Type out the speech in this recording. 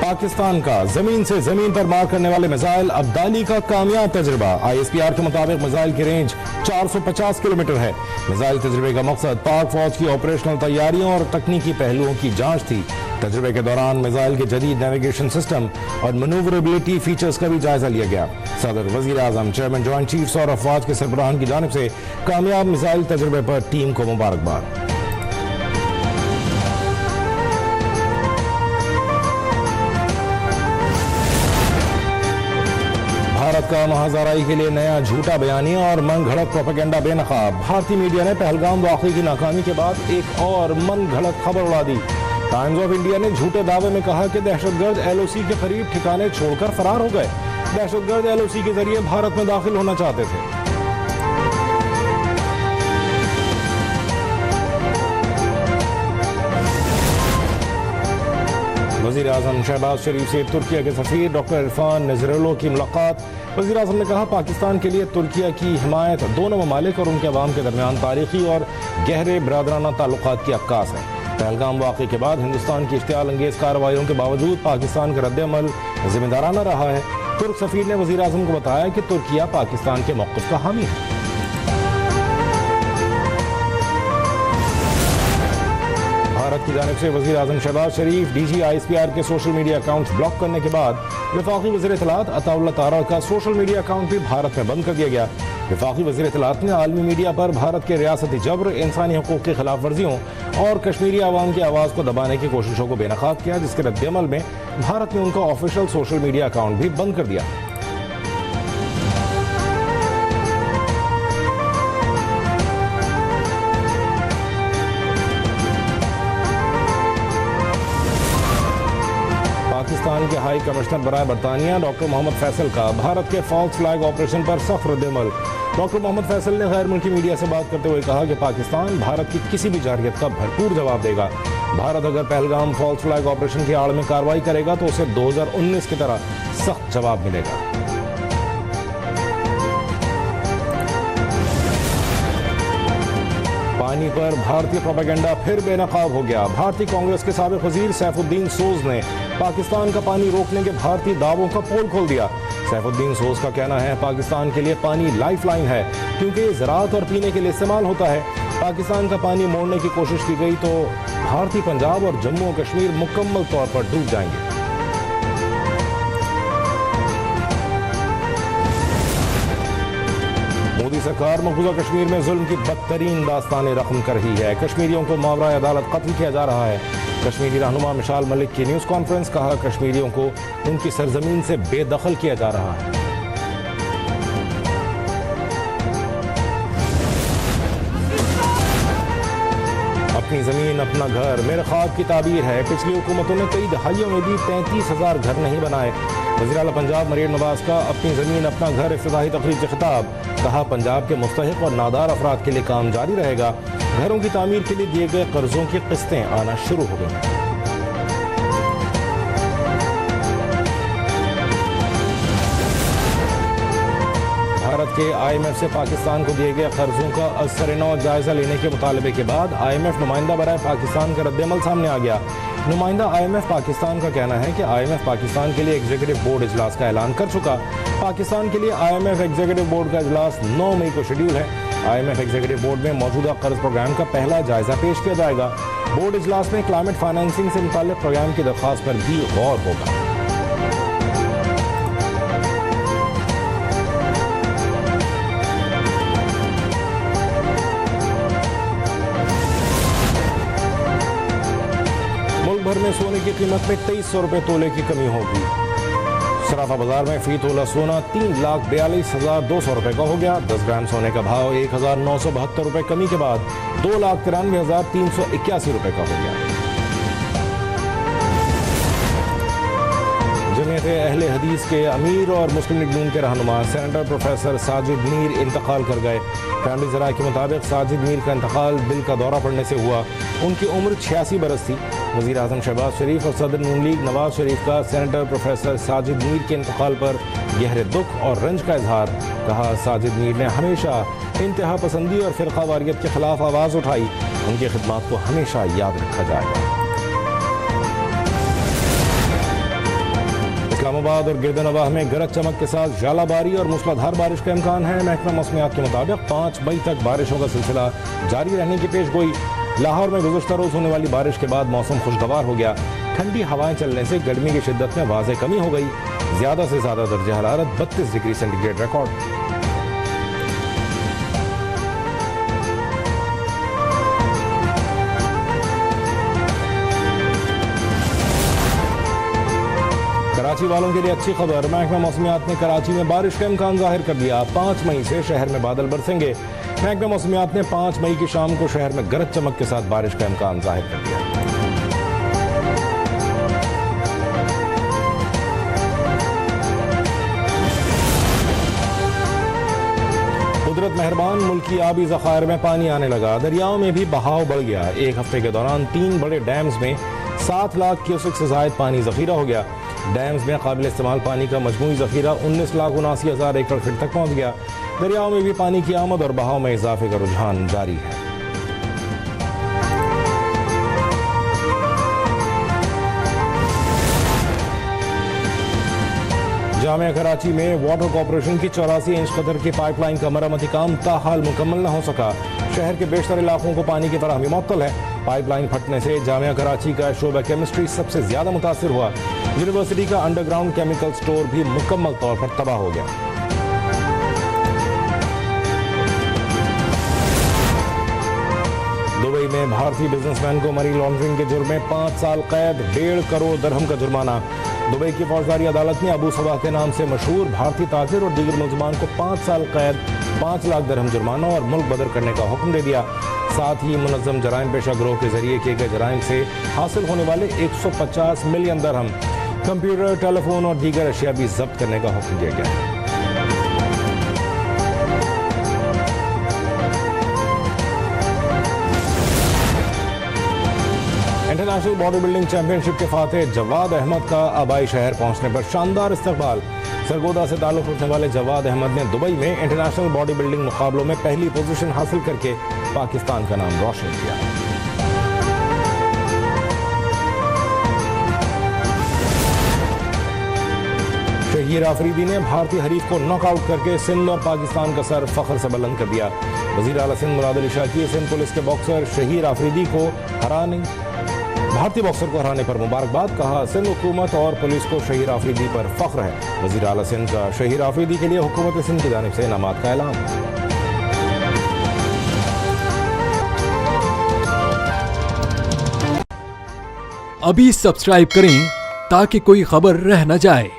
पाकिस्तान का जमीन से जमीन पर मार करने वाले मिसाइल अब्दाली का कामयाब तजुर्बा। ISPR के मुताबिक मिसाइल की रेंज 450 किलोमीटर है। मिसाइल तजुर्बे का मकसद पाक फौज की ऑपरेशनल तैयारियों और तकनीकी पहलुओं की जांच थी। तजुर्बे के दौरान मिसाइल के जदीद नेविगेशन सिस्टम और मनूवरेबिलिटी फीचर्स का भी जायजा लिया गया। सदर, वजीर आजम, चेयरमैन जॉइंट चीफ्स और अफवाज के सरबराहान की जानिब से कामयाब मिसाइल तजुर्बे पर टीम को मुबारकबाद। भारत का महाजराई के लिए नया झूठा बयानिया और मन घड़त प्रोपेगेंडा बेनकाब। भारतीय मीडिया ने पहलगाम वाक़ई की नाकामी के बाद एक और मन घड़त खबर उड़ा दी। टाइम्स ऑफ इंडिया ने झूठे दावे में कहा कि दहशतगर्द LOC के करीब ठिकाने छोड़कर फरार हो गए। दहशतगर्द LOC के जरिए भारत में दाखिल होना चाहते थे। वज़ीर आज़म शहबाज शरीफ से तुर्किया के सफ़ीर डॉक्टर इरफान नज़रुल्लाह की मुलाकात। वज़ीर आज़म ने कहा, पाकिस्तान के लिए तुर्किया की हिमायत दोनों ममालिक और उनके अवाम के दरमियान तारीखी और गहरे बरादराना ताल्लुकात की अक्कास है। पहलगाम वाक़े के बाद हिंदुस्तान की इश्तियाल अंगेज़ कार्रवाइयों के बावजूद पाकिस्तान का रद्द-ए-अमल जिम्मेदाराना रहा है। तुर्क सफ़ीर ने वज़ीर आज़म को बताया कि तुर्किया पाकिस्तान के मौक़िफ़ का हामी है। भारत की जानिब से वज़ीर आज़म शहबाज शरीफ DG ISPR के सोशल मीडिया अकाउंट्स ब्लॉक करने के बाद वफाकी वज़ीर इत्तलात अताउल्लाह तारा का सोशल मीडिया अकाउंट भी भारत में बंद कर दिया गया। वफाकी वज़ीर इत्तलात ने आलमी मीडिया पर भारत के रियासती जबर, इंसानी हकूक़ की खिलाफ वर्जियों और कश्मीरी आवाम की आवाज़ को दबाने की कोशिशों को बेनकाब किया, जिसके रद्द-ए-अमल में भारत ने उनका ऑफिशियल सोशल मीडिया अकाउंट भी बंद कर दिया। पाकिस्तान के हाई कमिश्नर बराए बरतानिया डॉक्टर मोहम्मद फैसल का भारत के फॉल्स फ्लैग ऑपरेशन पर सख्त रद्द-ए-अमल। डॉक्टर मोहम्मद फैसल ने गैर मुल्की मीडिया से बात करते हुए कहा कि पाकिस्तान भारत की किसी भी जारहियत का भरपूर जवाब देगा। भारत अगर पहलगाम फॉल्स फ्लैग ऑपरेशन की आड़ में कार्रवाई करेगा तो उसे 2019 की तरह सख्त जवाब मिलेगा। पानी पर भारतीय प्रोपेगेंडा फिर बेनकाब हो गया। भारतीय कांग्रेस के साबिक वजीर सैफुद्दीन सोज ने पाकिस्तान का पानी रोकने के भारतीय दावों का पोल खोल दिया। सैफुद्दीन सोज का कहना है, पाकिस्तान के लिए पानी लाइफलाइन है क्योंकि ये ज़राअत और पीने के लिए इस्तेमाल होता है। पाकिस्तान का पानी मोड़ने की कोशिश की गई तो भारतीय पंजाब और जम्मू और कश्मीर मुकम्मल तौर पर डूब जाएंगे। मोदी सरकार मकबूजा कश्मीर में जुल्म की बदतरीन दास्तानें रकम कर रही है। कश्मीरियों को मावरा अदालत कत्ल किया जा रहा है। कश्मीरी रहनुमा मिशाल मलिक की न्यूज़ कॉन्फ्रेंस, कहा कश्मीरियों को उनकी सरजमीन से बेदखल किया जा रहा है। अपनी ज़मीन अपना घर मेरे ख्वाब की ताबीर है। पिछली हुकूमतों ने कई दहाइयों में भी 33,000 घर नहीं बनाए। वज़ीर आला पंजाब मरीम नवाज का अपनी ज़मीन अपना घर इफ्तिताही तकरीर से खिताब, कहा पंजाब के मुस्तहिक और नादार अफराद के लिए काम जारी रहेगा। घरों की तामीर के लिए दिए गए कर्जों की किस्तें आना शुरू हो गई। भारत के IMF से पाकिस्तान को दिए गए कर्जों का असर-ए-नौ जायजा लेने के मुतालबे के बाद IMF नुमाइंदा बराए पाकिस्तान का रद्द-ए-अमल सामने आ गया। नुमाइंदा IMF पाकिस्तान का कहना है कि IMF पाकिस्तान के लिए एग्जीक्यूटिव बोर्ड इजलास का ऐलान कर चुका। पाकिस्तान के लिए IMF एग्जीक्यूटिव बोर्ड का इजलास 9 मई को शेड्यूल है। IMF एग्जीक्यूटिव बोर्ड में मौजूदा कर्ज प्रोग्राम का पहला जायजा पेश किया जाएगा। बोर्ड इजलास में क्लाइमेट फाइनेंसिंग से मुताल्लिक प्रोग्राम की दरख्वास्त पर भी गौर होगा। मुल्क भर में सोने की कीमत में 2300 रुपये तोले की कमी होगी। सराफा बाजार में फी तोला सोना 3,42,200 रुपये का हो गया। 10 ग्राम सोने का भाव 1,972 रुपये कमी के बाद 2,93,381 रुपये का हो गया। जमीयत अहले हदीस के अमीर और मुस्लिम लीग नून के रहनुमा सेनेटर प्रोफेसर साजिद मीर इंतकाल कर गए। फैमिली ज़राए के मुताबिक साजिद मीर का इंतकाल दिल का दौरा पड़ने से हुआ। उनकी उम्र 86 बरस थी। वज़ीर आज़म शहबाज शरीफ और सदर नून लीग नवाज शरीफ का सेनेटर प्रोफेसर साजिद मीर के इंतकाल पर गहरे दुख और रंज का इजहार, कहा साजिद मीर ने हमेशा इंतहा पसंदी और फ़िरका वारियत के खिलाफ आवाज़ उठाई। उनकी खिदमत को हमेशा याद रखा जाएगा। इस्लामाबाद और गिरदनवाह में गरज चमक के साथ झालाबारी और मूसलाधार बारिश का इम्कान है। महकमा मौसमियात के मुताबिक 5 मई तक बारिशों का सिलसिला जारी रहने की पेश गोई। लाहौर में गुज़श्ता रोज़ होने वाली बारिश के बाद मौसम खुशगवार हो गया। ठंडी हवाएं चलने से गर्मी की शिद्दत में वाज़ेह कमी हो गई। ज़्यादा से ज़्यादा दर्जा हरारत 32 डिग्री सेंटीग्रेड रिकॉर्ड। कराची वालों के लिए अच्छी खबर, महकमा मौसमियात ने कराची में बारिश का इम्कान जाहिर कर दिया। 5 मई से शहर में बादल बरसेंगे। महकमा मौसमियात ने 5 मई की शाम को शहर में गरज चमक के साथ बारिश का इम्कान जाहिर कर दिया। कुदरत मेहरबान, मुल्क की आबी ज़खायर में पानी आने लगा। दरियाओं में भी बहाव बढ़ गया। एक हफ्ते के दौरान 3 बड़े डैम्स में 7 लाख क्यूसेक से ज़ायद पानी ज़ख़ीरा हो गया। डैम्स में काबिल इस्तेमाल पानी का मजमूई ज़ख़ीरा 19,79,000 एकड़ फीट तक पहुँच गया। दरियाओं में भी पानी की आमद और बहाव में इजाफे का रुझान जारी है। जामिया कराची में वाटर कॉरपोरेशन की 84 इंच कदर की पाइपलाइन का मरम्मती काम ताहाल मुकम्मल न हो सका। शहर के बेशतर इलाकों को पानी की फराहमी मुअत्तल है। पाइपलाइन फटने से जामिया कराची का शोबा केमिस्ट्री सबसे ज्यादा मुतासिर हुआ। यूनिवर्सिटी का अंडरग्राउंड केमिकल स्टोर भी मुकम्मल तौर पर तबाह हो गया। दुबई में भारतीय बिजनेसमैन को मनी लॉन्ड्रिंग के जुर्म में 5 साल कैद, 1.5 करोड़ दिरहम का जुर्माना। दुबई की फौजदारी अदालत ने अबू सबाह के नाम से मशहूर भारतीय ताजिर और दीगर मुलजमान को 5 साल कैद, 5 लाख दिरहम जुर्माना और मुल्क बदर करने का हुक्म दे दिया। साथ ही मुनज़्ज़म जराइम पेशा गिरोह के जरिए किए गए जराइम से हासिल होने वाले 150 मिलियन दिरहम, कंप्यूटर, टेलीफोन और दीगर अशिया भी जब्त करने का हुक्म दिया गया है। इंटरनेशनल बॉडी बिल्डिंग चैंपियनशिप के फातेह जवाद अहमद का आबाई शहर पहुंचने पर शानदार इस्तकबाल। सरगोदा से ताल्लुक रखने वाले जवाद अहमद ने दुबई में इंटरनेशनल बॉडी बिल्डिंग मुकाबलों में पहली पोजीशन हासिल करके पाकिस्तान का नाम रोशन किया। शहीर आफरीदी ने भारतीय हरीफ को नॉकआउट करके सिंध और पाकिस्तान का सर फख्र से बुलंद कर दिया। वजीर आला सिंध मुराद अली शाह की सिंध पुलिस के बॉक्सर शहीर आफरीदी को भारतीय बॉक्सर को हराने पर मुबारकबाद। कहा, सिंध हुकूमत और पुलिस को शहीर आफरीदी पर फख्र है। वजीर आला सिंध का शहीर आफरीदी के लिए हुकूमत सिंध की जानिब से इनामात का ऐलान। अभी सब्सक्राइब करें ताकि कोई खबर रह न जाए।